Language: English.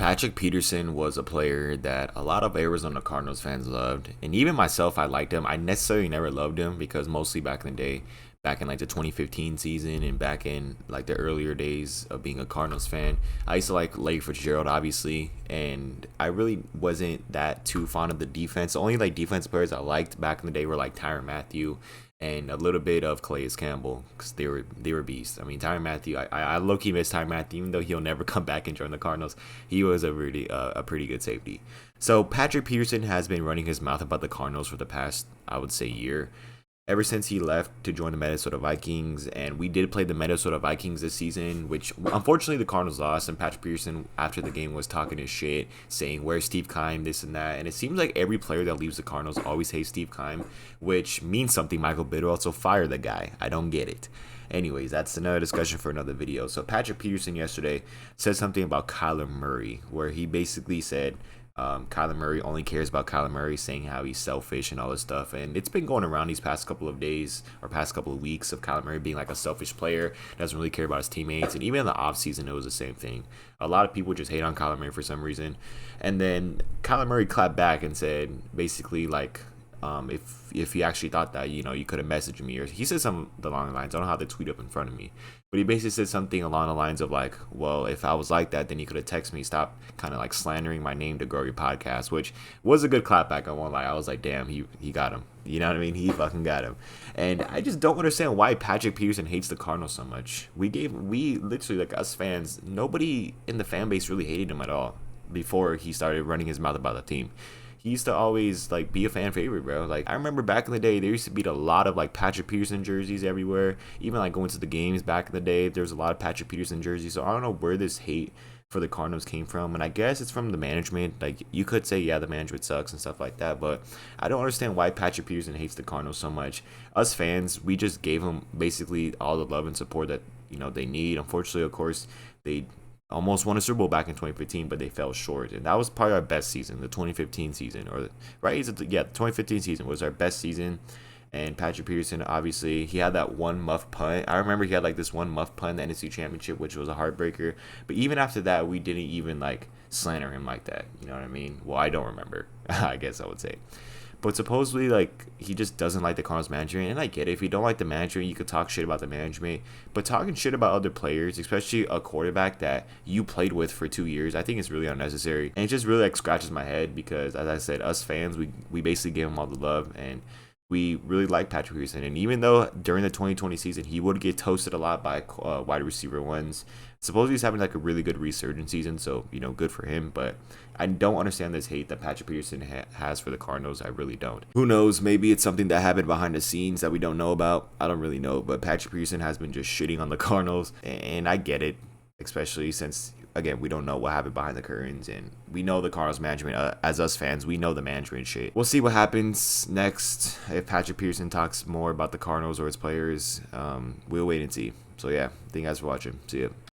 Patrick Peterson was a player that a lot of Arizona Cardinals fans loved, and even myself, I liked him. I necessarily never loved him because mostly back in the day, back in like the 2015 season and back in like the earlier days of being a Cardinals fan, I used to like Larry Fitzgerald, obviously, and I really wasn't that too fond of the defense. The only like defense players I liked back in the day were like Tyrann Mathieu and a little bit of Calais Campbell because they were beasts. I mean, Tyrann Mathieu, I low key miss Tyrann Mathieu, even though he'll never come back and join the Cardinals. He was a pretty good safety. So Patrick Peterson has been running his mouth about the Cardinals for the past, I would say, year, ever since he left to join the Minnesota Vikings. And we did play the Minnesota Vikings this season, which unfortunately the Cardinals lost. And Patrick Peterson, after the game, was talking his shit, saying, "Where's Steve Keim, this and that." And it seems like every player that leaves the Cardinals always hates Steve Keim, which means something. Michael Bidwell, so fire the guy. I don't get it. Anyways, that's another discussion for another video. So Patrick Peterson yesterday said something about Kyler Murray, where he basically said Kyler Murray only cares about Kyler Murray, saying how he's selfish and all this stuff. And it's been going around these past couple of days or past couple of weeks of Kyler Murray being like a selfish player, doesn't really care about his teammates. And even in the offseason, it was the same thing. A lot of people just hate on Kyler Murray for some reason. And then Kyler Murray clapped back and said basically like, if he actually thought that, you could have messaged me, or he said something along the lines. I don't have the tweet up in front of me, but he basically said something along the lines of like, well, if I was like that, then you could have texted me, stop kind of like slandering my name to grow your podcast, which was a good clapback. I won't lie. I was like, damn, he got him. You know what I mean? He fucking got him. And I just don't understand why Patrick Peterson hates the Cardinals so much. We literally, like us fans, nobody in the fan base really hated him at all before he started running his mouth about the team. He used to always like be a fan favorite, bro. Like I remember back in the day, there used to be a lot of like Patrick Peterson jerseys everywhere. Even like going to the games back in the day, there's a lot of Patrick Peterson jerseys. So I don't know where this hate for the Cardinals came from, and I guess it's from the management. Like you could say, yeah, the management sucks and stuff like that, but I don't understand why Patrick Peterson hates the Cardinals so much. Us fans, we just gave him basically all the love and support that they need. Unfortunately, of course, they almost won a Super Bowl back in 2015, but they fell short. And that was probably our best season, the 2015 season, or right? The 2015 season was our best season. And Patrick Peterson, obviously, he had that one muff punt. I remember he had like this one muff punt in the NFC Championship, which was a heartbreaker. But even after that, we didn't even like slander him like that. You know what I mean? Well, I don't remember. I guess I would say. But supposedly, like, he just doesn't like the Cardinals management. And I get it. If you don't like the management, you could talk shit about the management. But talking shit about other players, especially a quarterback that you played with for 2 years, I think it's really unnecessary. And it just really, like, scratches my head because, as I said, us fans, we basically gave him all the love. And we really like Patrick Peterson. And even though during the 2020 season, he would get toasted a lot by wide receiver ones, supposedly he's having like a really good resurgence season, so good for him. But I don't understand this hate that Patrick Peterson has for the Cardinals. I really don't. Who knows? Maybe it's something that happened behind the scenes that we don't know about. I don't really know. But Patrick Peterson has been just shitting on the Cardinals, and I get it, especially since, again, we don't know what happened behind the curtains, and we know the Cardinals management. As us fans, we know the management shit. We'll see what happens next. If Patrick Peterson talks more about the Cardinals or its players, we'll wait and see. So yeah, thank you guys for watching. See ya.